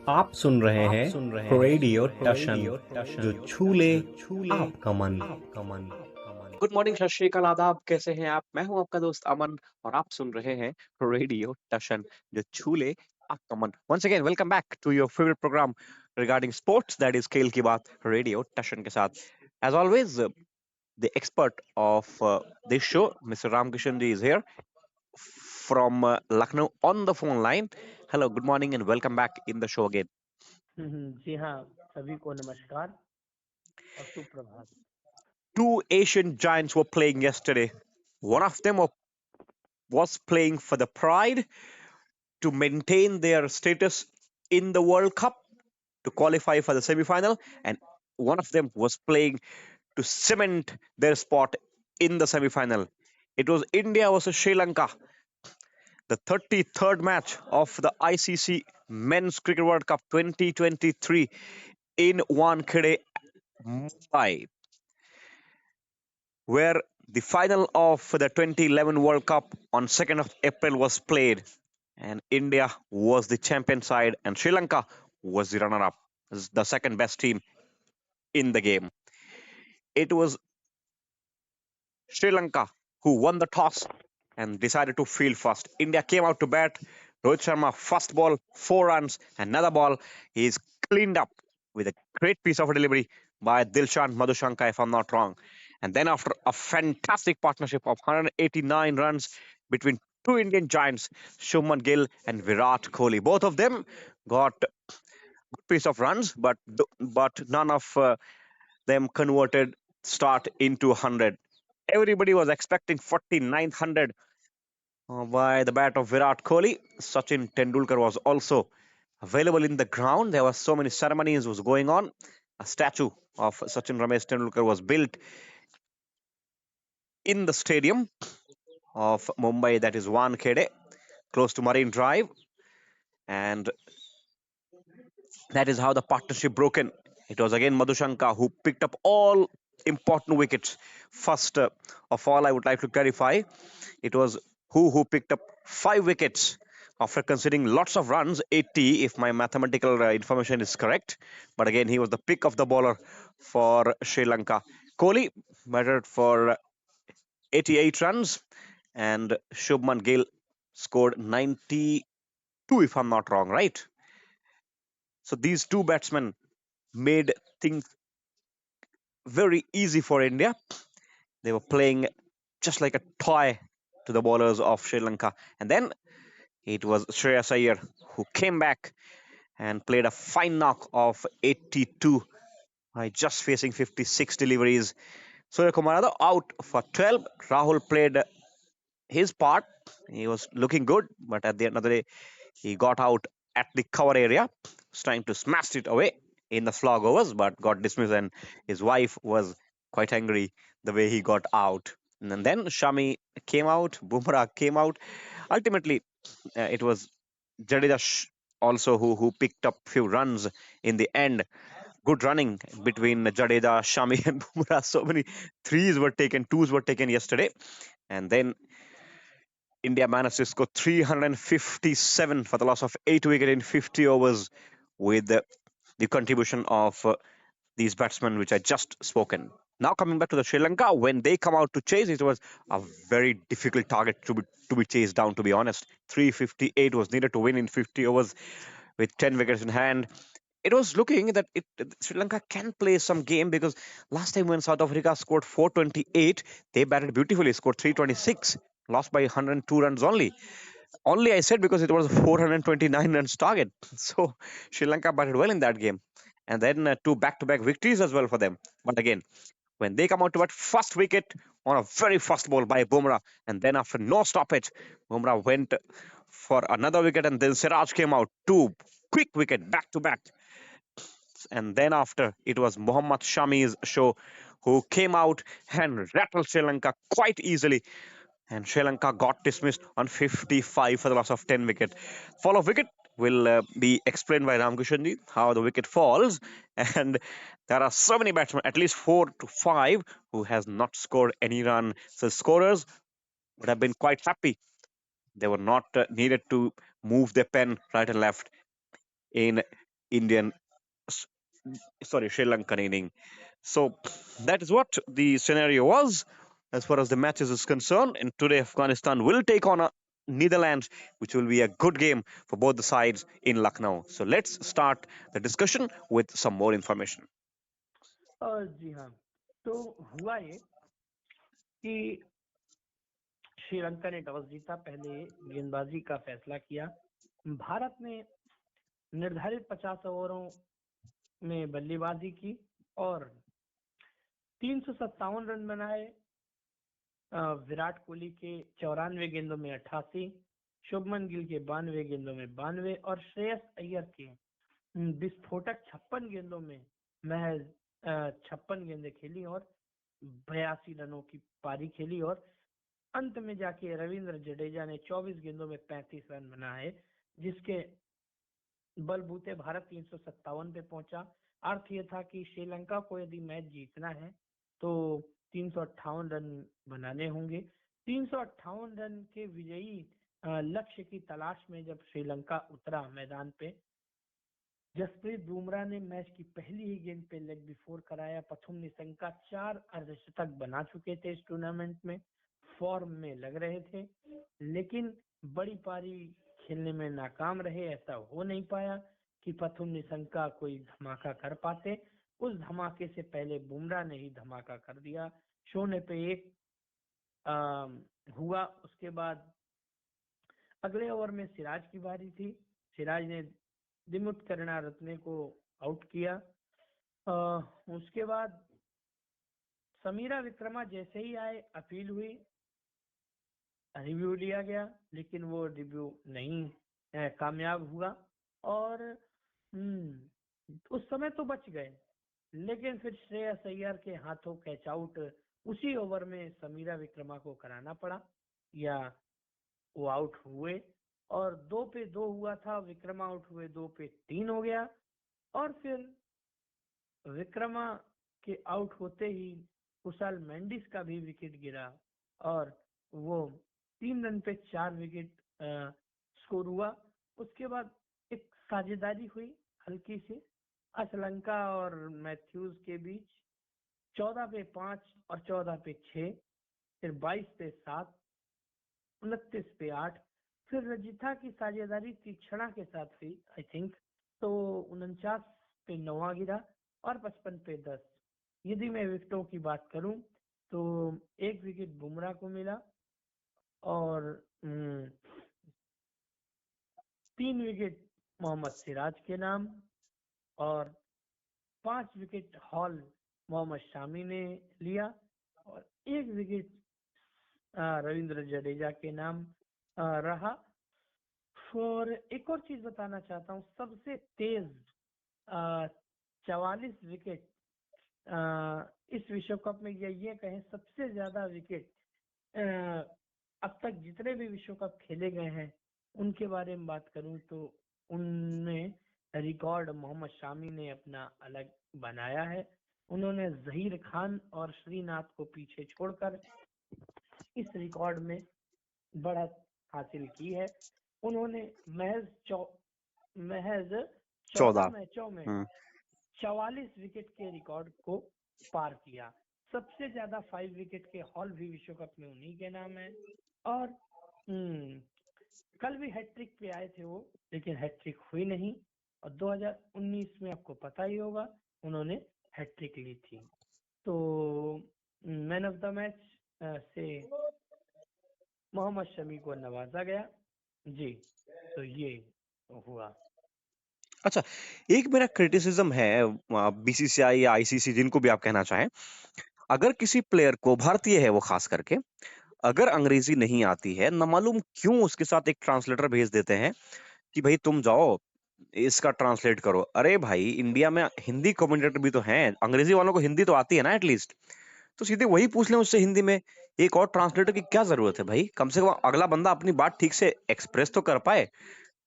आप सुन रहे हैं रेडियो टशन, जो छू ले आपका मन। गुड मॉर्निंग, सत श्रीकाल, आदाब। कैसे हैं आप? मैं हूं आपका दोस्त अमन और आप सुन रहे हैं रेडियो टशन, जो छू ले आपका मन। Once again welcome back to your favourite programme regarding sports, that is खेल की बात, रेडियो टशन के साथ। As always, the expert of this show, mister Ramkishan ji, is here from Lucknow on the phone line. Hello, good morning, and welcome back in the show again. जी हाँ, सभी को नमस्कार और सुप्रभात। Two Asian giants were playing yesterday. One of them was playing for the pride to maintain their status in the World Cup to qualify for the semi-final, and one of them was playing to cement their spot in the semi-final. It was India versus Sri Lanka, the 33rd match of the ICC Men's Cricket World Cup 2023 in Wankhede, Mumbai, where the final of the 2011 World Cup on 2nd of April was played, and India was the champion side and Sri Lanka was the runner-up, the second best team in the game. It was Sri Lanka who won the toss and decided to field first. India came out to bat. Rohit Sharma, first ball, 4 runs. Another ball, he's cleaned up with a great piece of delivery by Dilshan Madhushanka, if I'm not wrong. And then after a fantastic partnership of 189 runs between two Indian giants, Shubman Gill and Virat Kohli. Both of them got good piece of runs, but none of them converted start into 100. Everybody was expecting 4900 by the bat of Virat Kohli. Sachin Tendulkar was also available in the ground. There were so many ceremonies was going on. A statue of Sachin Ramesh Tendulkar was built in the stadium of Mumbai, that is Wankhede, close to Marine Drive, and that is how the partnership broken. It was again Madhushanka who picked up all important wickets. First of all, I would like to clarify, it was who picked up 5 wickets after conceding lots of runs, 80 if my mathematical information is correct. But again, he was the pick of the bowler for Sri Lanka. Kohli batted for 88 runs, and Shubman Gill scored 92 if I'm not wrong, right? So these two batsmen made things very easy for India. They were playing just like a toy to the bowlers of Sri Lanka. And then it was Shreyas Iyer who came back and played a fine knock of 82 by just facing 56 deliveries. Surya Kumar Yadav out for 12. Rahul played his part. He was looking good, but at the end of the day, he got out at the cover area, was trying to smash it away in the slog overs, but got dismissed, and his wife was quite angry the way he got out. And then Shami came out, Bumrah came out. Ultimately, it was Jadeja also who picked up few runs in the end. Good running between Jadeja, Shami, and Bumrah. So many threes were taken, twos were taken yesterday, and then India managed to score 357 for the loss of 8 wickets in 50 overs with the contribution of these batsmen, which I just spoken. Now coming back to the Sri Lanka, when they come out to chase, it was a very difficult target to be chased down. To be honest, 358 was needed to win in 50 overs with 10 wickets in hand. It was looking that Sri Lanka can play some game, because last time when South Africa scored 428, they batted beautifully, scored 326, lost by 102 runs only. Only I said because it was a 429 runs target. So Sri Lanka batted well in that game. And then two back-to-back victories as well for them. But again, when they come out to bat, first wicket on a very first ball by Bumrah, and then after no stoppage, Bumrah went for another wicket, and then Siraj came out, two quick wicket back to back. And then after, it was Mohammad Shami's show, who came out and rattled Sri Lanka quite easily, and Sri Lanka got dismissed on 55 for the loss of 10 wicket. Fall of wicket will be explained by Ramkishanji, how the wicket falls, and there are so many batsmen, at least 4 to 5, who has not scored any run. So scorers would have been quite happy. They were not needed to move their pen right and left in Indian, Sri Lankan inning. So that is what the scenario was as far as the matches is concerned. And today, Afghanistan will take on Netherlands, which will be a good game for both the sides in Lucknow. So let's start the discussion with some more information. जी हाँ, तो हुआ ये कि श्रीलंका ने toss जीता, पहले गेंदबाजी का फैसला किया। भारत ने निर्धारित 50 ओवरों में बल्लेबाजी की और 357 रन बनाए। विराट कोहली के 94 गेंदों में 88, शुभमन गिल के 92 गेंदों में 92 और श्रेयस अय्यर के विस्फोटक 56 गेंदों में महज 56 गेंदें खेली और 82 रनों की पारी खेली। और अंत में जाके रविंद्र जडेजा ने 24 गेंदों में 35 रन बनाए, जिसके बलबूते भारत 357 पे पहुंचा। अर्थ ये था कि श्रीलंका को यदि मैच जीतना है तो 358 रन बनाने होंगे। 358 रन के विजयी लक्ष्य की तलाश में जब श्रीलंका उतरा मैदान पे, जसप्रीत बुमराह ने मैच की पहली ही गेंद पे लेग बिफोर कराया। पथुम निशंका 4 अर्धशतक बना चुके थे इस टूर्नामेंट में, फॉर्म में लग रहे थे, लेकिन बड़ी पारी खेलने में नाकाम रहे। ऐसा हो नहीं पाया कि पथुम निशंका कोई धमाका कर पाते। उस धमाके से पहले बुमराह ने ही धमाका कर दिया। 0 पे 1 हुआ। उसके बाद अगले ओवर में सिराज की बारी थी। सिराज ने दिमुथ करुणारत्ने को आउट किया। उसके बाद समीरा विक्रमा जैसे ही आए, अपील हुई, रिव्यू लिया गया, लेकिन वो रिव्यू नहीं कामयाब हुआ। और उस समय तो बच गए, लेकिन फिर श्रेयस अय्यर के हाथों कैच आउट उसी ओवर में समीरा विक्रमा को कराना पड़ा, या वो आउट हुए। और 2 पे 2 हुआ था, विक्रमा आउट हुए, 2 पे 3 हो गया। और फिर विक्रमा के आउट होते ही कुशाल मेंडिस का भी विकेट गिरा और वो 3 रन पे 4 विकेट स्कोर हुआ। उसके बाद एक साझेदारी हुई हल्की सी श्रीलंका और मैथ्यूज के बीच, 14 पे 5 और 14 पे 6, फिर 22 पे 7, 29 पे 8, फिर रजिथा की साझेदारी तीक्षणा के साथ हुई आई थिंक, तो 49 पे 9 गिरा और 55 पे 10। यदि मैं विकेटों की बात करूं तो 1 विकेट बुमराह को मिला और 3 विकेट मोहम्मद सिराज के नाम और 5 विकेट हॉल मोहम्मद शामी ने लिया और 1 विकेट रविंद्र जडेजा के नाम रहा। और एक और चीज बताना चाहता हूँ, सबसे तेज 44 विकेट इस विश्व कप में, या ये कहें सबसे ज्यादा विकेट अब तक जितने भी विश्व कप खेले गए हैं उनके बारे में बात करूं तो उनमें रिकॉर्ड मोहम्मद शामी ने अपना अलग बनाया है। उन्होंने जहीर खान और श्रीनाथ को पीछे छोड़कर इस रिकॉर्ड में बढ़त हासिल की है। उन्होंने महज 14 मैचों में 44 विकेट के रिकॉर्ड को पार किया। सबसे ज्यादा 5 विकेट के हॉल भी विश्व कप में उन्हीं के नाम है। और कल भी हैट्रिक पे आए थे वो, लेकिन हैट्रिक हुई नहीं। और 2019 में आपको पता ही होगा उन्होंने हैट्रिक ली थी। तो मैन ऑफ द मैच से मोहम्मद शमी को नवाजा गया जी। तो ये हुआ। अच्छा, एक मेरा क्रिटिसिज्म है बीसीसीआई या आईसीसी, जिनको भी आप कहना चाहें, अगर किसी प्लेयर को, भारतीय है वो खास करके, अगर अंग्रेजी नहीं आती है, न मालूम क्यों उसके साथ एक ट्रांसलेटर भेज देते हैं कि भाई तुम जाओ इसका ट्रांसलेट करो। अरे भाई, इंडिया में हिंदी कमेंटेटर भी तो हैं, अंग्रेजी वालों को हिंदी तो आती है ना एटलीस्ट, तो सीधे वही पूछ लें उससे हिंदी में। एक और ट्रांसलेटर की क्या जरूरत है भाई? कम से कम अगला बंदा अपनी बात ठीक से एक्सप्रेस तो कर पाए।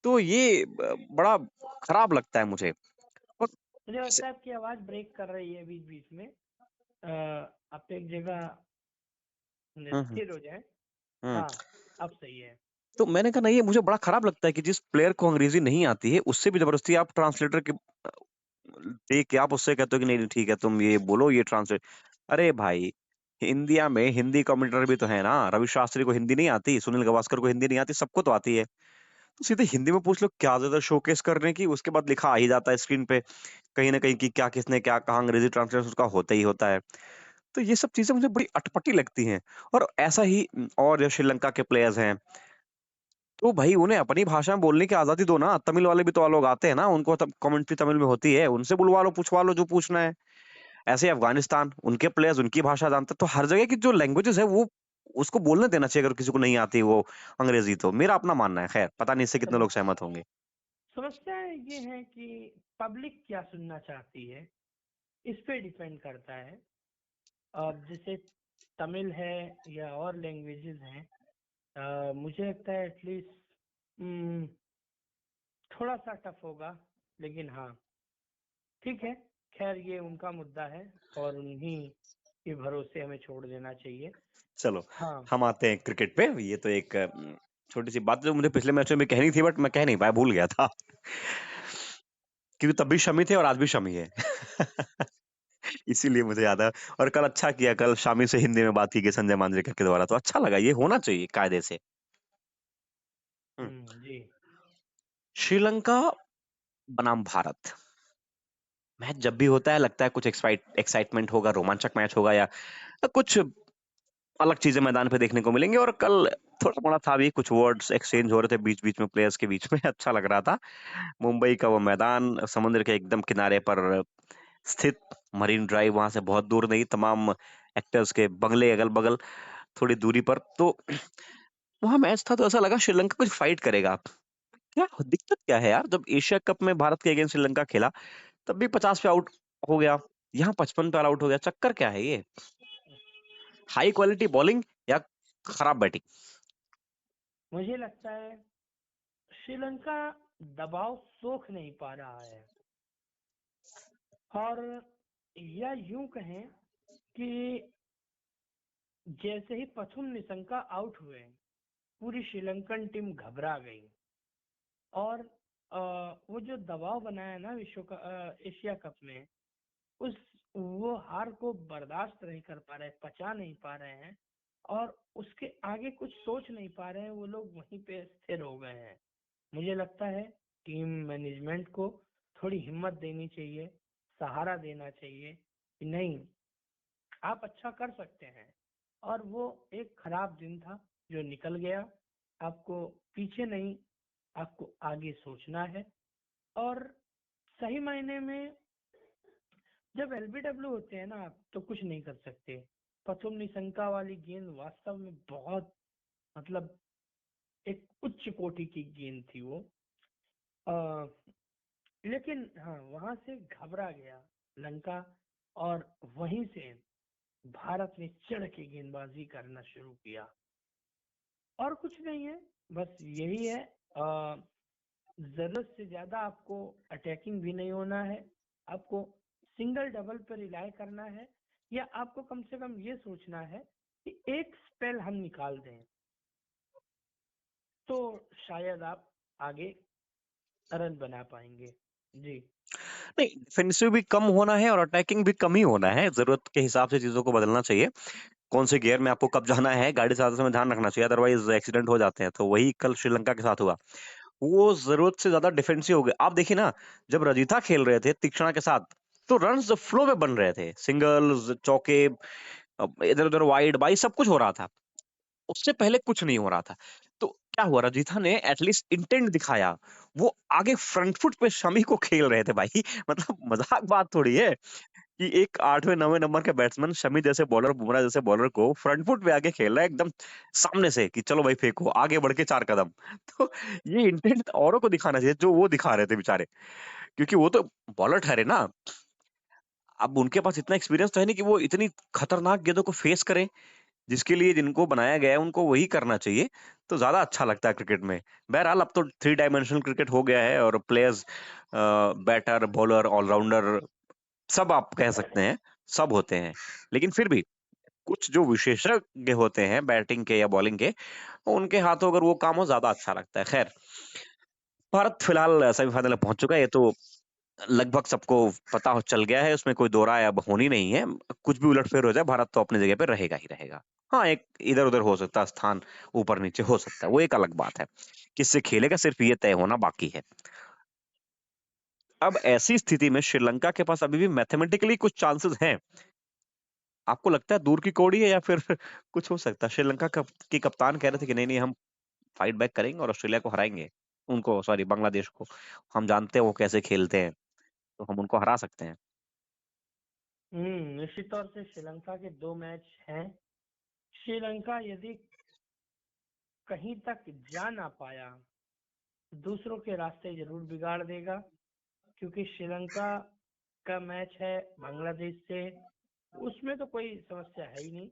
तो ये बड़ा खराब लगता है मुझे। और मुझे लगता है आपकी आवाज ब्रेक कर रही है बीच बीच में। आप एक जगह स्थिर हो जाए। हाँ, अब सही है। तो मैंने कहा नहीं, ये मुझे बड़ा खराब लगता है कि जिस प्लेयर को अंग्रेजी नहीं आती है उससे भी जबरदस्ती आप ट्रांसलेटर के देख के आप उससे कहते हो कि नहीं नहीं ठीक है तुम ये बोलो ये ट्रांसलेट। अरे भाई, इंडिया में हिंदी कमेंटेटर भी तो है ना। रवि शास्त्री को हिंदी नहीं आती, सुनील गावस्कर को हिंदी नहीं आती, सबको तो आती है। तो सीधे हिंदी में पूछ लो, क्या ज्यादा शोकेस करने की, उसके बाद लिखा आ ही जाता है स्क्रीन पे कहीं ना कहीं कि क्या किसने क्या कहा, अंग्रेजी ट्रांसलेशन उसका होता ही होता है। तो ये सब चीजें मुझे बड़ी अटपटी लगती हैं। और ऐसा ही और जो श्रीलंका के प्लेयर्स हैं, तो भाई उन्हें अपनी भाषा में बोलने की आजादी दो ना। तमिल वाले भी तो लोग आते हैं ना, उनको कमेंट्री तमिल में होती है, उनसे बुलवा लो पूछवा लो जो पूछना है। ऐसे ही अफगानिस्तान, उनके प्लेयर्स उनकी भाषा जानते हैं। तो हर जगह की जो लैंग्वेजेस है वो उसको बोलने देना चाहिए अगर किसी को नहीं आती वो अंग्रेजी। तो मेरा अपना मानना है, खैर पता नहीं इससे कितने लोग सहमत होंगे। समस्या ये है कि पब्लिक क्या सुनना चाहती है, इस पे डिपेंड करता है। अब जैसे तमिल है या और लैंग्वेजेस हैं, मुझे लगता है एटलीस्ट थोड़ा सा टफ होगा, लेकिन हाँ ठीक है। खैर ये उनका मुद्दा है और उन्हीं के भरोसे हमें छोड़ देना चाहिए। चलो हाँ हम आते हैं क्रिकेट पे। ये तो एक छोटी सी बात जो मुझे पिछले मैच में कहनी थी बट मैं कह नहीं पाया, भूल गया था क्योंकि तब भी शमी थे और आज भी शमी है इसीलिए मुझे याद है। और कल अच्छा किया, कल शामी से हिंदी में बात की गई संजय मांजरेकर के द्वारा, तो अच्छा लगा। ये होना चाहिए कायदे से। हम्म। जी श्रीलंका बनाम भारत मैच जब भी होता है लगता है कुछ एक्साइटमेंट होगा, रोमांचक मैच होगा या कुछ अलग चीजें मैदान पे देखने को मिलेंगी। और कल थोड़ा मोड़ा था भी, कुछ वर्ड्स एक्सचेंज हो रहे थे बीच बीच में प्लेयर्स के बीच में अच्छा लग रहा था। मुंबई का वो मैदान समुद्र के एकदम किनारे पर स्थित, मरीन ड्राइव वहां से बहुत दूर नहीं, तमाम एक्टर्स के बंगले अगल बगल थोड़ी दूरी पर। तो वहां मैच था तो ऐसा लगा श्रीलंका कुछ फाइट करेगा। क्या दिक्कत क्या है यार, जब एशिया कप में भारत के अगेंस्ट श्रीलंका खेला तब भी 50 पे आउट हो गया, यहाँ 55 पे आउट हो गया। चक्कर क्या है ये? हाई क्वालिटी बॉलिंग या खराब बैटिंग? मुझे लगता है श्रीलंका दबाव सोख नहीं पा रहा है, और या यूं कहें कि जैसे ही पथुम निशंका आउट हुए पूरी श्रीलंकन टीम घबरा गई, और वो जो दबाव बनाया ना एशिया कप में, उस वो हार को बर्दाश्त नहीं कर पा रहे, पचा नहीं पा रहे हैं, और उसके आगे कुछ सोच नहीं पा रहे हैं। वो लोग वहीं पे स्थिर हो गए हैं। मुझे लगता है टीम मैनेजमेंट को थोड़ी हिम्मत देनी चाहिए, सहारा देना चाहिए कि नहीं, आप अच्छा कर सकते हैं। और वो एक खराब दिन था जो निकल गया। आपको पीछे नहीं, आपको आगे सोचना है। और सही मायने में जब एलबीडब्ल्यू होते हैं ना, आप तो कुछ नहीं कर सकते। पथुम निशंका वाली गेंद वास्तव में बहुत, मतलब एक उच्च कोटि की गेंद थी वो। आ, लेकिन हाँ, वहां से घबरा गया लंका, और वहीं से भारत ने चढ़ के गेंदबाजी करना शुरू किया। और कुछ नहीं है, बस यही है। जरूरत से ज्यादा आपको अटैकिंग भी नहीं होना है, आपको सिंगल डबल पर रिलाय करना है, या आपको कम से कम ये सोचना है कि एक स्पेल हम निकाल दें तो शायद आप आगे रन बना पाएंगे। जी नहीं, डिफेंसिव भी कम होना है और अटैकिंग भी कम ही होना है। जरूरत के हिसाब से चीजों को बदलना चाहिए। कौन से गियर में आपको कब जाना है, गाड़ी चलाते समय ध्यान रखना चाहिए, अदरवाइज एक्सीडेंट हो जाते हैं। तो वही कल श्रीलंका के साथ हुआ। वो जरूरत से ज्यादा डिफेंसिव हो गए। आप देखिए ना, जब रजीथा खेल रहे थे तीक्ष्णा के साथ तो रन्स फ्लो में बन रहे थे, सिंगल्स चौके, इधर उधर वाइड बाई सब कुछ हो रहा था। उससे पहले कुछ नहीं हो रहा था। तो क्या हुआ, रजीथा ने एटलीस्ट इंटेंट दिखाया। वो आगे फ्रंट फुट पे शमी को खेल रहे थे भाई मतलब मजाक बात थोड़ी है कि एक 8वें 9वें नंबर के बैट्समैन शमी जैसे बॉलर, बुमराह जैसे बॉलर को फ्रंट फुट पे आके खेल रहा है एकदम सामने से कि चलो भाई फेंको आगे बढ़ के 4 कदम तो ये इंटेंट औरों को दिखाना चाहिए जो वो दिखा रहे थे बेचारे, क्योंकि वो तो बॉलर ठहरे ना। अब उनके पास इतना एक्सपीरियंस तो है नहीं कि वो इतनी खतरनाक गेंदों को फेस करें। जिसके लिए जिनको बनाया गया है उनको वही करना चाहिए। तो ज्यादा अच्छा लगता है क्रिकेट में। बहरहाल अब तो 3 डायमेंशनल क्रिकेट हो गया है और प्लेयर्स बैटर बॉलर ऑलराउंडर सब आप कह सकते हैं, सब होते हैं। लेकिन फिर भी कुछ जो विशेषज्ञ होते हैं बैटिंग के या बॉलिंग के, उनके हाथों अगर वो काम हो ज्यादा अच्छा लगता है। खैर, भारत फिलहाल सेमीफाइनल में पहुंच चुका है, ये तो लगभग सबको पता हो चल गया है, उसमें कोई दो राय अब होनी नहीं है। कुछ भी उलटफेर हो जाए, भारत तो अपनी जगह पे रहेगा ही रहेगा। हाँ, एक इधर उधर हो सकता है, स्थान ऊपर नीचे हो सकता है, वो एक अलग बात है। किससे खेलेगा सिर्फ ये तय होना बाकी है। अब ऐसी स्थिति में श्रीलंका के पास अभी भी मैथमेटिकली कुछ चांसेस हैं। आपको लगता है दूर की कौड़ी है या फिर कुछ हो सकता है? श्रीलंका के कप्तान कह रहे थे कि नहीं नहीं, हम फाइट बैक करेंगे और ऑस्ट्रेलिया को हराएंगे, उनको सॉरी बांग्लादेश को। हम जानते हैं वो कैसे खेलते हैं, तो हम उनको हरा सकते हैं। निश्चित तौर से श्रीलंका के 2 मैच हैं। श्रीलंका यदि कहीं तक जा ना पाया, दूसरों के रास्ते जरूर बिगाड़ देगा, क्योंकि श्रीलंका का मैच है बांग्लादेश से, उसमें तो कोई समस्या है ही नहीं।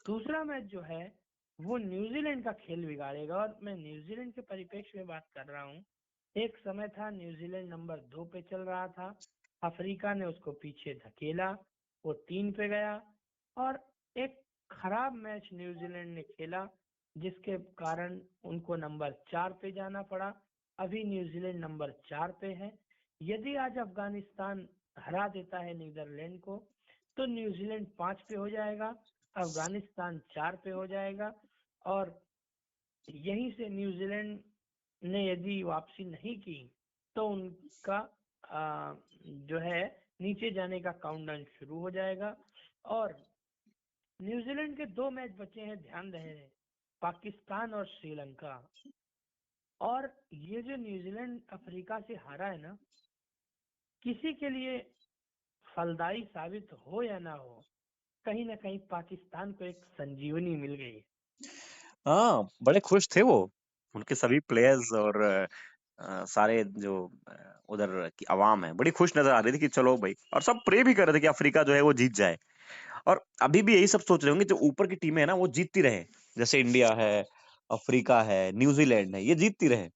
दूसरा मैच जो है वो न्यूजीलैंड का खेल बिगाड़ेगा, और मैं न्यूजीलैंड के परिप्रेक्ष्य में बात कर रहा हूँ। एक समय था न्यूजीलैंड नंबर 2 पे चल रहा था, अफ्रीका ने उसको पीछे धकेला, वो 3 पे गया, और एक खराब मैच न्यूजीलैंड ने खेला जिसके कारण उनको नंबर 4 पे जाना पड़ा। अभी न्यूजीलैंड नंबर 4 पे है। यदि आज अफगानिस्तान हरा देता है नीदरलैंड को, तो न्यूजीलैंड 5 पे हो जाएगा, अफगानिस्तान 4 पे हो जाएगा, और यहीं से न्यूजीलैंड ने यदि वापसी नहीं की तो उनका जो है नीचे जाने का काउंटडाउन शुरू हो जाएगा। और न्यूजीलैंड के 2 मैच बचे हैं, ध्यान रहे, पाकिस्तान और श्रीलंका। और ये जो न्यूजीलैंड अफ्रीका से हारा है ना, किसी के लिए फलदायी साबित हो या ना हो, कहीं ना कहीं पाकिस्तान को एक संजीवनी मिल गई। हाँ, बड़े खुश थे वो, उनके सभी प्लेयर्स और सारे जो उधर की आवाम है बड़ी खुश नजर आ रही थी कि चलो भाई, और सब प्रे भी कर रहे थे कि अफ्रीका जो है वो जीत जाए। और अभी भी यही सब सोच रहे होंगे, जो ऊपर की टीमें है ना वो जीतती रहे, जैसे इंडिया है, अफ्रीका है, न्यूजीलैंड है, ये जीतती रहे।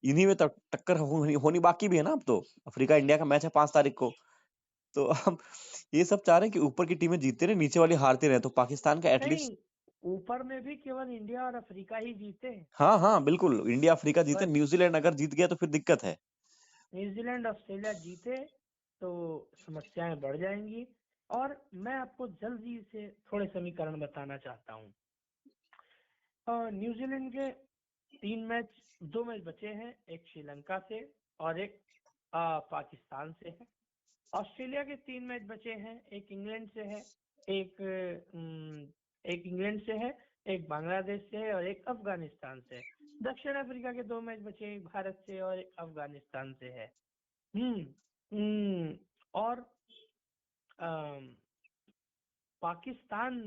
इन्हीं में टक्कर होनी बाकी भी है ना। अब तो अफ्रीका इंडिया का मैच है 5 तारीख को, तो अब ये सब चाह रहे हैं कि ऊपर की टीमें जीतते रहे, नीचे वाली हारते रहे, तो पाकिस्तान का एटलीस्ट। नहीं, ऊपर में भी केवल इंडिया और अफ्रीका ही जीते। हाँ हाँ बिल्कुल, इंडिया अफ्रीका जीते, बस न्यूजीलैंड अगर जीत गया तो फिर दिक्कत है। न्यूजीलैंड ऑस्ट्रेलिया जीते तो समस्याएं बढ़ जाएंगी। और मैं आपको जल्दी से थोड़े समीकरण बताना चाहता हूँ। न्यूजीलैंड के 2 मैच बचे हैं, एक श्रीलंका से और एक पाकिस्तान से है। ऑस्ट्रेलिया के 3 मैच बचे हैं, एक इंग्लैंड से है, एक एक इंग्लैंड से है, एक बांग्लादेश से है, और एक अफगानिस्तान से है। दक्षिण अफ्रीका के 2 मैच बचे हैं, एक भारत से और एक अफगानिस्तान से है। और अम, पाकिस्तान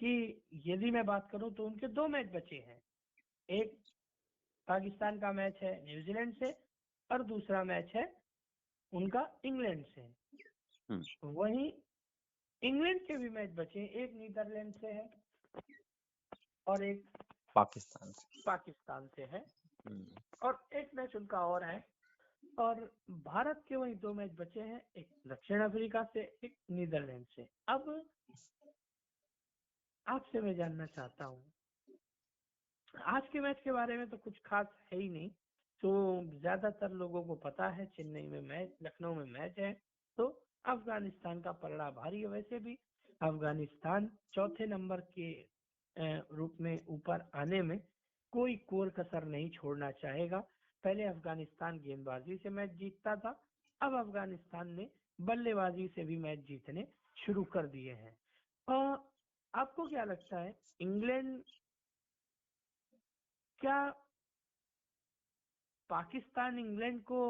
की यदि मैं बात करूं तो उनके 2 मैच बचे हैं। एक पाकिस्तान का मैच है न्यूजीलैंड से, और दूसरा मैच है उनका इंग्लैंड से। हम्म, वहीं इंग्लैंड के भी मैच बचे हैं, एक नीदरलैंड से है और एक पाकिस्तान से। पाकिस्तान से है, हम्म, और एक मैच उनका और है। और भारत के वही 2 मैच बचे हैं, एक दक्षिण अफ्रीका से, एक नीदरलैंड से। अब आपसे मैं जानना चाहता हूँ, आज के मैच के बारे में तो कुछ खास है ही नहीं, तो ज्यादातर लोगों को पता है चेन्नई में मैच, लखनऊ में मैच है, तो अफगानिस्तान का पलड़ा भारी है। वैसे भी अफगानिस्तान चौथे नंबर के रूप में ऊपर आने में कोई कोर कसर नहीं छोड़ना चाहेगा। पहले अफगानिस्तान गेंदबाजी से मैच जीतता था, अब अफगानिस्तान ने बल्लेबाजी से भी मैच जीतने शुरू कर दिए हैं। आपको क्या लगता है, इंग्लैंड क्या पाकिस्तान इंग्लैंड को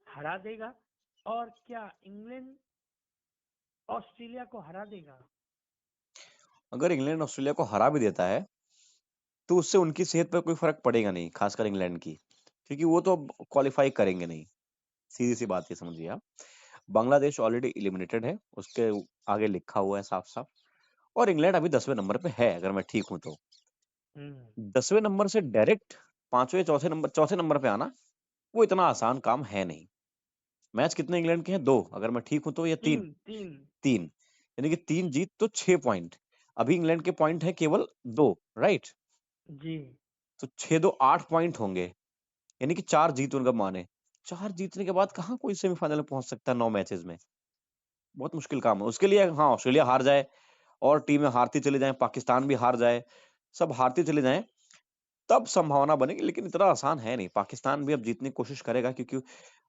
हरा देगा, और क्या इंग्लैंड ऑस्ट्रेलिया को हरा देगा? अगर इंग्लैंड ऑस्ट्रेलिया को हरा भी देता है तो उससे उनकी सेहत पर कोई फर्क पड़ेगा नहीं, खासकर इंग्लैंड की, क्योंकि वो तो अब क्वालिफाई करेंगे नहीं। सीधी सी बात ये समझिए आप। बांग्लादेश ऑलरेडी इलिमिनेटेड है, उसके आगे लिखा हुआ है साफ साफ। और इंग्लैंड अभी 10वें नंबर पे है, अगर मैं ठीक हूं तो। हम्म 10वें नंबर से डायरेक्ट 5वें चौथे नंबर पे आना, वो इतना आसान काम है नहीं। मैच कितने इंग्लैंड के हैं? 2, अगर मैं ठीक हूं तो, या 3। तीन तीन 3, यानी कि 3 जीत तो 6 पॉइंट। अभी इंग्लैंड के पॉइंट है केवल 2, राइट? जी तो 6-2 8 पॉइंट होंगे, यानी कि 4 जीत उनका माने। 4 जीतने के बाद कहाँ कोई सेमीफाइनल में पहुंच सकता है 9 मैचेस में? बहुत मुश्किल काम है उसके लिए। हाँ, ऑस्ट्रेलिया हार जाए और टीमें हारती चली जाएं, पाकिस्तान भी हार जाए, सब हारते चले जाएं, तब संभावना बनेगी, लेकिन इतना आसान है नहीं। पाकिस्तान भी अब जीतने की कोशिश करेगा, क्योंकि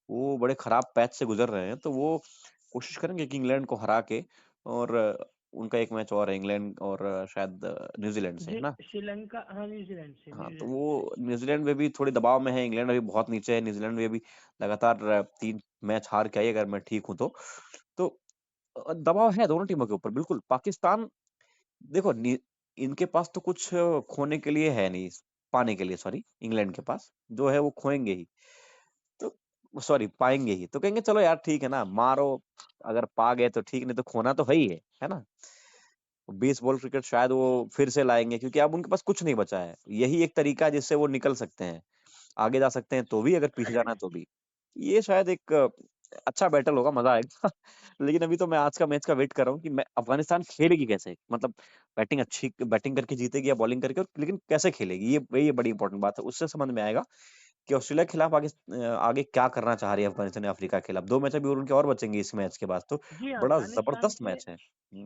वो बड़े खराब पैच से गुजर रहे हैं, तो वो कोशिश करेंगे कि इंग्लैंड को हरा के। और उनका एक मैच और है इंग्लैंड और शायद न्यूजीलैंड से, है जी ना? श्रीलंका, हाँ न्यूजीलैंड से, हाँ, तो न्यूजीलैंड से। वो न्यूजीलैंड में भी थोड़े दबाव में है, इंग्लैंड अभी बहुत नीचे है, न्यूजीलैंड में अभी लगातार 3 मैच हार के आई, अगर मैं ठीक हूँ तो। तो दबाव है दोनों टीमों के ऊपर, बिल्कुल। पाकिस्तान, देखो इनके पास तो कुछ खोने के लिए है नहीं, पाने के लिए, सॉरी, इंग्लैंड के पास जो है वो खोएंगे ही, तो सॉरी पाएंगे ही, तो कहेंगे चलो यार ठीक है ना, मारो, अगर पा गए तो ठीक, नहीं तो खोना तो है ना? बेसबॉल क्रिकेट शायद वो फिर से लाएंगे, क्योंकि अब उनके पास कुछ नहीं बचा है। यही एक तरीका है जिससे वो निकल सकते हैं, आगे जा सकते हैं तो भी, अगर पीछे जाना है तो भी। ये शायद एक अच्छा बैटल होगा, मजा आएगा। लेकिन अभी तो मैं आज का मैच का वेट कर रहा हूँ कि मैं अफगानिस्तान खेलेगी कैसे, मतलब बैटिंग करके जीतेगी या बॉलिंग करके, लेकिन कैसे खेलेगी, ये बड़ी इंपॉर्टेंट बात है। उससे समझ में आएगा कि ऑस्ट्रेलिया के खिलाफ आगे क्या करना चाह रही है अफगानिस्तान या अफ्रीका के खिलाफ। 2 मैच अभी और उनके और बचेंगे इस मैच के बाद, तो जी बड़ा अफगानिस्तान जबरदस्त के मैच है।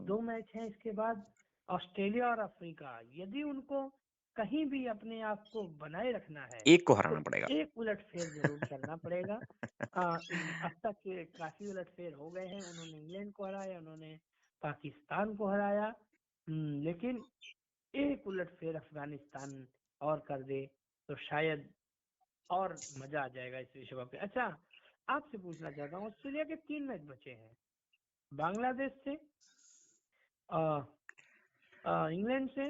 2 मैच हैं, इसके बाद ऑस्ट्रेलिया और अफ्रीका। यदि उनको कहीं भी अपने आप को बनाए रखना है एक को तो हराना पड़ेगा। एक उलटफेर जरूर करना पड़ेगा। अब तक के काफी उलटफेर हो गए हैं, उन्होंने इंग्लैंड को हराया, उन्होंने पाकिस्तान को हराया, लेकिन एक उलटफेर अफगानिस्तान और कर दे तो शायद और मजा आ जाएगा इस विश्व कप पे। अच्छा, आपसे पूछना चाहता हूँ, ऑस्ट्रेलिया के 3 मैच बचे हैं, बांग्लादेश से, अ, इंग्लैंड से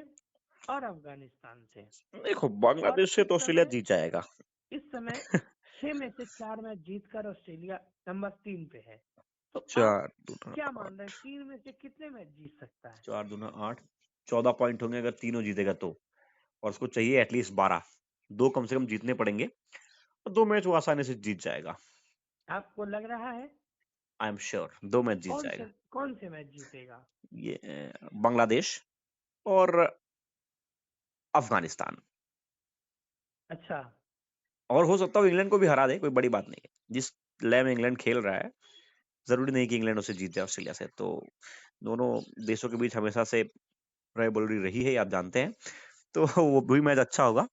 और अफगानिस्तान से। देखो, और बांग्लादेश से तो ऑस्ट्रेलिया जीत जाएगा। इस समय 6 में से 4 मैच जीतकर ऑस्ट्रेलिया नंबर 3 पे है। तो आप 4 दूना क्या मान रहे 8, हैं, 3 में से कितने मैच जीत सकता है? 4 दूना 8, 14 पॉइंट होंगे अगर तीनों जीतेगा तो। और उसको चाहिए एटलीस्ट 12, 2 कम से कम जीतने पड़ेंगे, और 2 मैच वो आसानी से जीत जाएगा। आपको लग रहा है आई एम श्योर 2 मैच जीत कौन से जाएगा। कौन से मैच जीतेगा? ये बांग्लादेश और अफगानिस्तान। अच्छा, और हो सकता है वो इंग्लैंड को भी हरा दे, कोई बड़ी बात नहीं है। जिस लय में इंग्लैंड खेल रहा है, जरूरी नहीं कि इंग्लैंड उससे जीत जाए ऑस्ट्रेलिया से। तो दोनों देशों के बीच हमेशा से राइवलरी रही है, ये आप जानते हैं। तो वो भी मैच अच्छा होगा,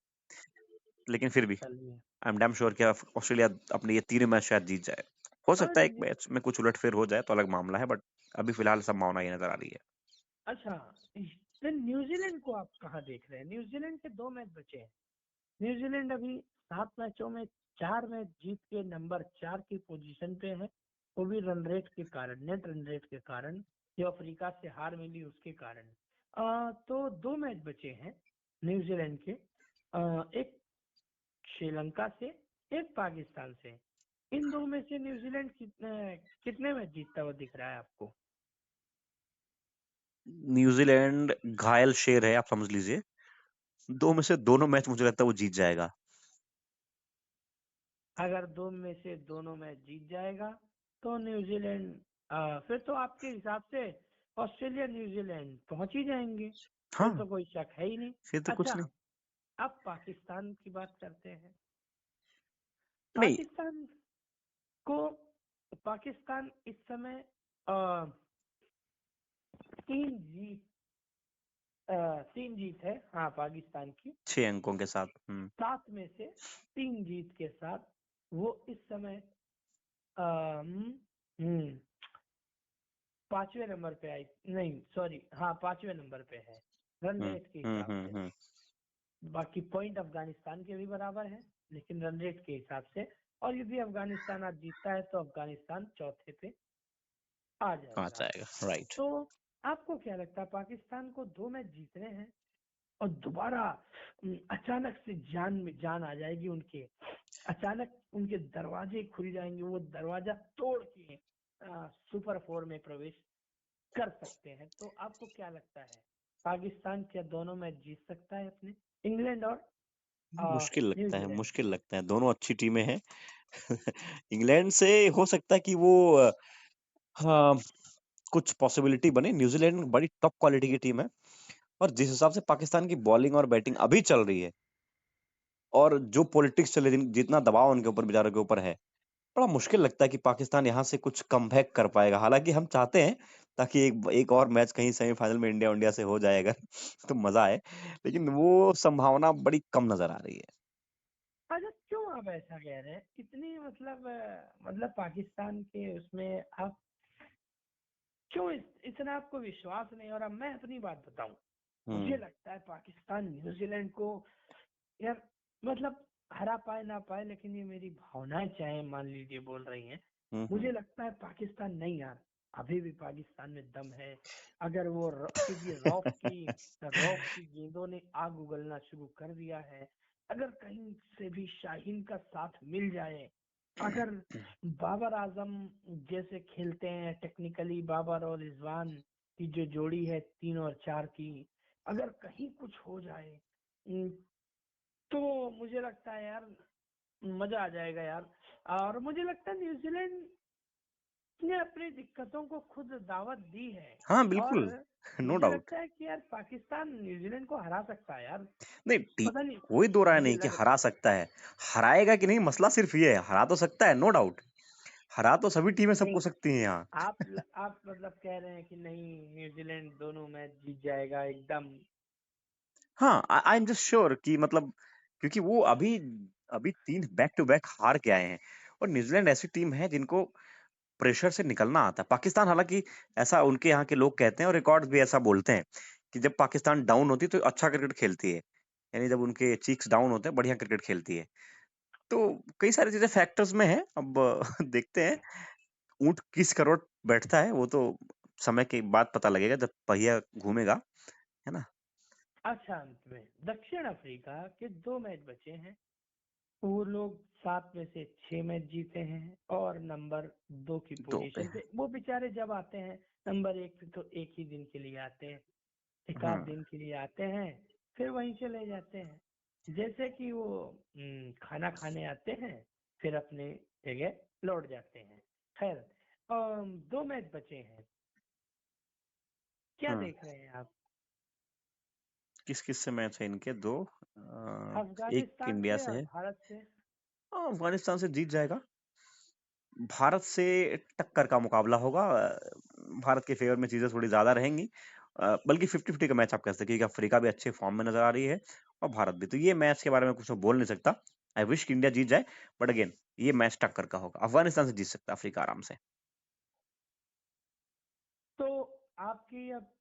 लेकिन फिर भी चलिए। आई एम डैम श्योर कि ऑस्ट्रेलिया अपने ये तीनों मैच शायद जीत जाए। हो हाँ सकता है एक जी। मैच में कुछ उलटफेर हो जाए तो अलग मामला है, बट अभी फिलहाल संभावना ये नजर आ रही है। अच्छा, फिर न्यूजीलैंड को आप कहाँ देख रहे हैं? न्यूजीलैंड के 2 मैच बचे हैं। न्यूजीलैंड अभी 7 मैचों में 4 मैच जीत के नंबर 4 की पोजीशन पे है, वो भी रन रेट के कारण, नेट रन रेट के कारण, जो अफ्रीका से हार मिली उसके कारण। तो 2 मैच बचे हैं न्यूजीलैंड के, एक श्रीलंका से, एक पाकिस्तान से। इन 2 में से न्यूजीलैंड कितने कितने मैच जीतता हुआ दिख रहा है आपको? न्यूजीलैंड घायल शेर है, आप समझ लीजिए। 2 में से दोनों मैच मुझे लगता है वो जीत जाएगा। अगर 2 में से दोनों मैच जीत जाएगा तो न्यूजीलैंड, फिर तो आपके हिसाब से ऑस्ट्रेलिया न्यूजीलैंड पहुंच ही जाएंगे, फिर हाँ, तो कोई शक है ही नहीं। फिर तो कुछ अच्छा, नहीं। अब पाकिस्तान की बात करते हैं। नहीं, पाकिस्तान को पाकिस्तान इस समय अ, 3 जीत, 3 जीत है हाँ पाकिस्तान की। 6 अंकों के साथ। 7 में से 3 जीत के साथ वो इस समय अम, हम्म 5वें नंबर पे आई, नहीं सॉरी, हाँ 5वें नंबर पे है रन हम्म रेट के हम्म हिसाब हम्म से। हम्म बाकी पॉइंट अफगानिस्तान के भी बराबर है, लेकिन रन रेट के हिसाब से। और यदि अफगानिस्तान आज जीतता है तो अफगानिस्तान चौथे पे आ आ जाएगा। जाएगा, राइट। तो आपको क्या लगता है, पाकिस्तान को 2 मैच जीतने हैं और दोबारा अचानक से जान में जान आ जाएगी उनके, अचानक उनके दरवाजे खुल जाएंगे, वो दरवाजा तोड़ के सुपर 4 में प्रवेश कर सकते हैं। तो आपको क्या लगता है, पाकिस्तान क्या दोनों मैच जीत सकता है अपने, इंग्लैंड और न्यूजीलैंड से? मुश्किल लगता है, दोनों अच्छी टीमें हैं। इंग्लैंड से हो सकता है कि वो हाँ, कुछ पॉसिबिलिटी बने। न्यूजीलैंड बड़ी टॉप क्वालिटी की टीम है, और जिस हिसाब से पाकिस्तान की बॉलिंग और बैटिंग अभी चल रही है, और जो पॉलिटिक्स चल रही है, जितना दबाव उनके ऊपर बेचारों के ऊपर है, बड़ा मुश्किल लगता है कि पाकिस्तान यहाँ से कुछ कमबैक कर पाएगा। हालांकि हम चाहते हैं ताकि एक एक और मैच कहीं सेमीफाइनल में इंडिया इंडिया से हो जाए अगर तो मजा आए, लेकिन वो संभावना बड़ी कम नजर आ रही है। अच्छा, क्यों आप ऐसा कह रहे हैं? इतनी मतलब पाकिस्तान के उसमें आप क्यों इतना आपको विश्वास नहीं? और अब मैं अपनी बात बताऊं, मुझे हम्म लगता है पाकिस्तान न्यूजीलैंड को यार मतलब हरा पाए ना पाए, लेकिन ये मेरी भावनाएं चाहे मान लीजिए बोल रही हैं, मुझे लगता है पाकिस्तान नहीं यार, अभी भी पाकिस्तान में दम है। अगर वो क्योंकि रॉफ की गेंदों ने आग उगलना शुरू कर दिया है। अगर कहीं से भी शाहीन का साथ मिल जाए, अगर बाबर आजम जैसे खेलते हैं टेक्निकली, बाबर और रिजवान की जो जोड़ी है 3 और 4 की, अगर कहीं कुछ हो जाए तो मुझे लगता है यार मजा आ जाएगा यार। और मुझे लगता है न्यूजीलैंड ने अपनी दिक्कतों को खुद दावत दी है। हाँ और बिल्कुल, नो मुझे डाउट। लगता है कि यार पाकिस्तान न्यूजीलैंड को हरा सकता है यार। नहीं पता नहीं, कोई दो राय मुझे नहीं कि लग हरा सकता है। हराएगा कि नहीं, मसला सिर्फ ये है, हरा तो सकता है, नो डाउट। हरा तो सभी टीमें सबको नहीं, सकती हैं यहाँ। आप मतलब कह रहे हैं कि नहीं न्यूजीलैंड दोनों मैच जीत जाएगा एकदम? हाँ, आई एम जस्ट श्योर कि मतलब, क्योंकि वो अभी अभी 3 बैक टू बैक हार के आए हैं, और न्यूजीलैंड ऐसी टीम है जिनको प्रेशर से निकलना आता है। पाकिस्तान, हालांकि ऐसा उनके यहाँ के लोग कहते हैं और रिकॉर्ड्स भी ऐसा बोलते हैं कि जब पाकिस्तान डाउन होती है तो अच्छा क्रिकेट खेलती है, यानी जब उनके चीक्स डाउन होते हैं बढ़िया क्रिकेट खेलती है। तो कई सारी चीजें फैक्टर्स में है। अब देखते हैं ऊंट किस करोड़ बैठता है, वो तो समय के बाद पता लगेगा जब पहिया घूमेगा, है ना। अच्छा, अंत में दक्षिण अफ्रीका के 2 मैच बचे हैं। वो लोग 7 में से 6 मैच जीते हैं और नंबर 2 की दो पे पोजीशन है। पे। वो बेचारे जब आते हैं नंबर 1 पे तो एक ही दिन के लिए आते हैं, एक आध हाँ दिन के लिए आते हैं, फिर वहीं चले जाते हैं। जैसे कि वो खाना खाने आते हैं, फिर अपने जगह लौट जाते हैं। खैर, 2 मैच बचे हैं, क्या हम्म देख रहे हैं आप? किस किस से मैच है इनके? दो एक अफगानिस्तान इंडिया से से और है। भारत से। हाँ, अफगानिस्तान से जीत जाएगा। भारत से टक्कर का मुकाबला होगा। भारत के फेवर में चीजें थोड़ी ज्यादा रहेंगी। बल्कि 50-50 का मैच आप कह सकते हैं, क्योंकि अफ्रीका भी अच्छे फॉर्म में नजर आ रही है और भारत भी। तो ये मैच के बारे में कुछ बोल नहीं सकता। आई विश कि इंडिया जीत जाए, बट अगेन ये मैच टक्कर का होगा। अफगानिस्तान से जीत सकता है अफ्रीका आराम से। तो आपकी अब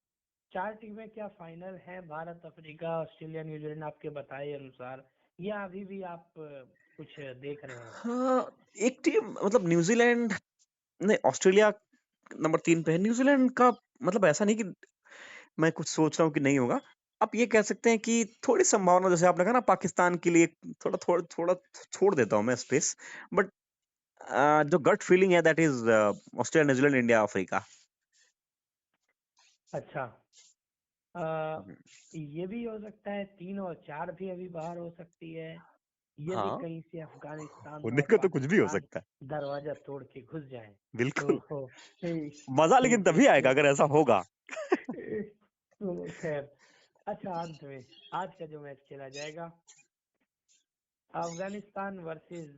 4 टीमें क्या फाइनल हैं? भारत, अफ्रीका, ऑस्ट्रेलिया, न्यूजीलैंड आपके बताए अनुसार, या अभी भी आप कुछ देख रहे हैं? हाँ, एक टीम मतलब न्यूजीलैंड, नहीं ऑस्ट्रेलिया नंबर 3 पे है। न्यूजीलैंड का मतलब ऐसा नहीं कि मैं कुछ सोच रहा हूँ कि नहीं होगा। आप ये कह सकते हैं कि थोड़ी संभावना, जैसे आपने कहा ना पाकिस्तान के लिए, थोड़ा थोड़ा थोड़ा छोड़ देता हूँ मैं स्पेस, बट जो गट फीलिंग है that is Australia, New Zealand, India, Africa. अच्छा, अ, ये भी हो सकता है 3 और 4 भी अभी बाहर हो सकती है, यदि हाँ, कहीं से अफगानिस्तान होने और का तो कुछ भी हो पाकिस्तान सकता है। दरवाजा तोड़ के घुस जाए। तो बिल्कुल। मजा लेकिन तभी आएगा एक अगर ऐसा होगा। तो खैर, अच्छा, अंत में आज का जो मैच खेला जाएगा, अफगानिस्तान वर्सेस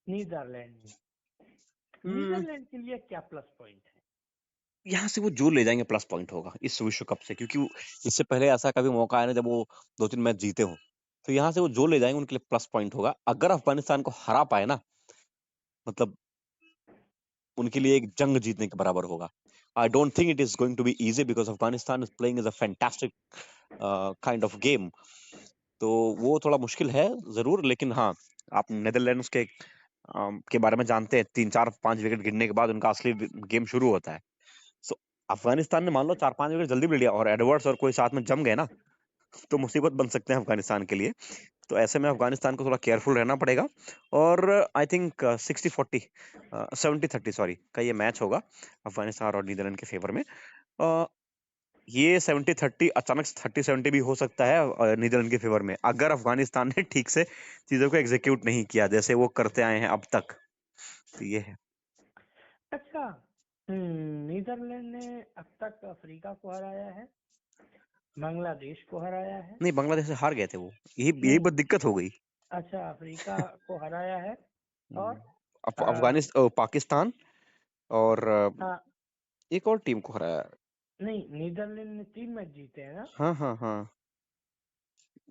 नीदरलैंड। हम्म नीदरलैंड के लिए क्या प्लस पॉइंट है? यहाँ से वो जो ले जाएंगे प्लस पॉइंट होगा इस विश्व कप से, क्योंकि इससे पहले ऐसा कभी मौका आया ना जब वो 2-3 मैच जीते हो। तो यहाँ से वो जो ले जाएंगे उनके लिए प्लस पॉइंट होगा। अगर अफगानिस्तान को हरा पाए ना, मतलब उनके लिए एक जंग जीतने के बराबर होगा। I don't think it is going to be easy, because Afghanistan is playing is a fantastic kind of game. तो वो थोड़ा मुश्किल है जरूर, लेकिन हाँ, आप नेदरलैंड्स के बारे में जानते हैं, 3-4-5 विकेट गिरने के बाद उनका असली गेम शुरू होता है। सो अफगानिस्तान ने मान लो 4-5 विकेट जल्दी भी ले लिया और एडवर्ड्स और कोई साथ में जम गए ना, तो मुसीबत बन सकते हैं अफगानिस्तान के लिए। तो ऐसे में अफगानिस्तान को थोड़ा केयरफुल रहना पड़ेगा। और आई थिंक 60-40, 70-30 सॉरी का ये मैच होगा अफगानिस्तान और नीदरलैंड के फेवर में। अ, ये 70-30 अचानक 30-70 भी हो सकता है नीदरलैंड के फेवर में, अगर अफगानिस्तान ने ठीक से चीजों को एग्जीक्यूट नहीं किया जैसे वो करते आए हैं अब तक। तो ये है। अच्छा, नीदरलैंड ने अब तक अफ्रीका को हराया है, बांग्लादेश को हराया है। नहीं, बांग्लादेश से हार गए थे वो, यही नहीं, बहुत दिक्कत हो गई। अच्छा, अफ्रीका को हराया है और पाकिस्तान और हाँ, एक और टीम को हराया। नहीं, नीदरलैंड ने 3 मैच जीते हैं ना, हाँ हाँ हाँ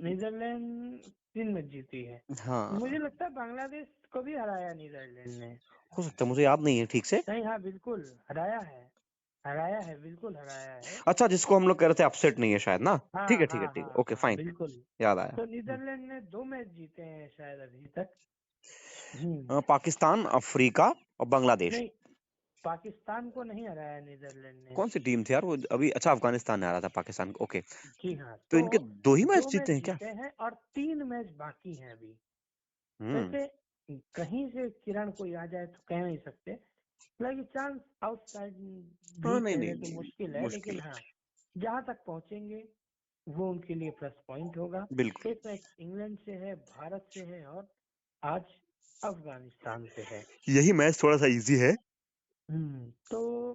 नीदरलैंड 3 मैच जीती है। हाँ, मुझे लगता है बांग्लादेश को भी हराया नीदरलैंड ने। हो सकता है, मुझे याद नहीं है ठीक से। नहीं, हाँ बिल्कुल हराया है, बिल्कुल हराया है। अच्छा, जिसको हम लोग कह रहे थे अपसेट नहीं है शायद ना। ठीक है हाँ ठीक है हाँ ठीक है, हाँ ओके हाँ, फाइन, बिल्कुल। याद आया। तो नीदरलैंड ने 2 मैच जीते हैं शायद अभी तक। पाकिस्तान, अफ्रीका और बांग्लादेश। नहीं, पाकिस्तान को नहीं हराया नीदरलैंड ने। कौन सी टीम थी यार वो अभी? अच्छा, अफगानिस्तान ने हरा था पाकिस्तान को, ओके। जी हाँ, तो तो इनके 2 ही मैच 2 मैच जीते हैं क्या? जीते हैं और 3 मैच बाकी हैं अभी। हम्म। वैसे कहीं से किरण कोई आ जाए तो कह नहीं सकते, हालांकि चांस आउटसाइड भी हाँ, नहीं नहीं कहने तो नहीं, मुश्किल है, मुश्किल लेकिन है, हाँ, जहां तक पहुंचेंगे वो उनके लिए प्लस पॉइंट होगा। बिल्कुल। एक मैच इंग्लैंड से है, भारत से है और आज अफगानिस्तान से है। यही मैच थोड़ा सा इजी है, तो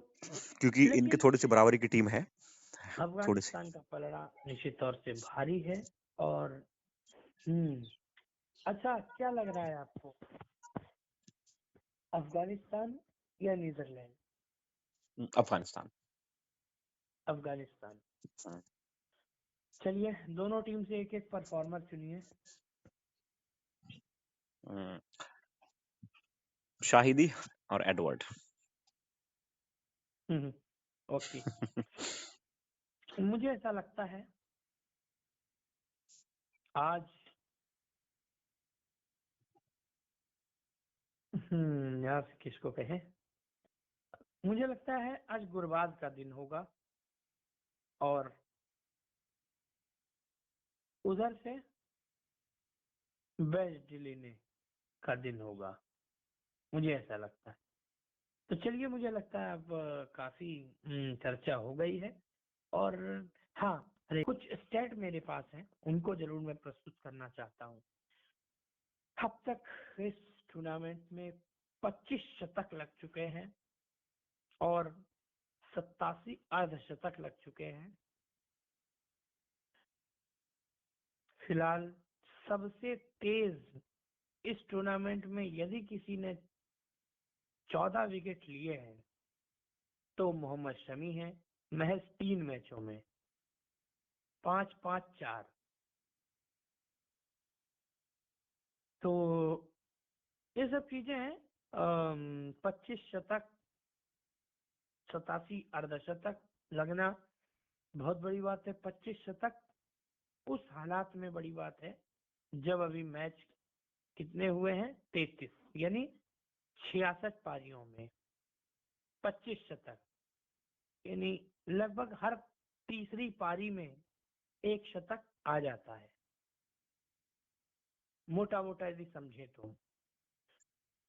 क्योंकि इनके लेकिन थोड़ी सी बराबरी की टीम है, थोड़ी सी। अफगानिस्तान का पलड़ा निश्चित तौर से भारी है। और हम्म अच्छा, क्या लग रहा है आपको, अफगानिस्तान या नीदरलैंड? अफगानिस्तान। अफगानिस्तान। हाँ। चलिए, दोनों टीम से एक एक परफॉर्मर चुनिए। हम्म, शाहिदी और एडवर्ड। ओके। मुझे ऐसा लगता है आज यार किसको कहें, मुझे लगता है आज गुरबाज का दिन होगा और उधर से वेस्ट डिलीने का दिन होगा, मुझे ऐसा लगता है। तो चलिए, मुझे लगता है अब काफी चर्चा हो गई है। और हाँ, अरे कुछ स्टेट मेरे पास हैं, उनको जरूर मैं प्रस्तुत करना चाहता हूँ। अब तक इस टूर्नामेंट में 25 शतक लग चुके हैं और 87 अर्धशतक लग चुके हैं। फिलहाल सबसे तेज इस टूर्नामेंट में यदि किसी ने 14 विकेट लिए हैं तो मोहम्मद शमी है, महज 3 मैचों में 5-5-4। तो ये सब चीजें हैं। 25 शतक, 87 अर्धशतक लगना बहुत बड़ी बात है। 25 शतक उस हालात में बड़ी बात है जब अभी मैच कितने हुए हैं, 33, यानी 66 पारियों में 25 शतक, यानी लगभग हर तीसरी पारी में एक शतक आ जाता है, मोटा मोटा यदि समझे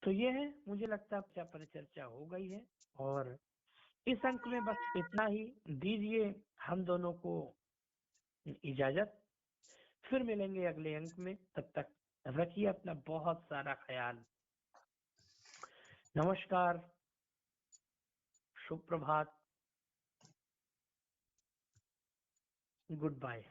तो ये है। मुझे लगता है अच्छा परिचर्चा हो गई है और इस अंक में बस इतना ही दीजिए हम दोनों को इजाजत। फिर मिलेंगे अगले अंक में, तब तक रखिए अपना बहुत सारा ख्याल। नमस्कार, शुभ प्रभात, गुड बाय।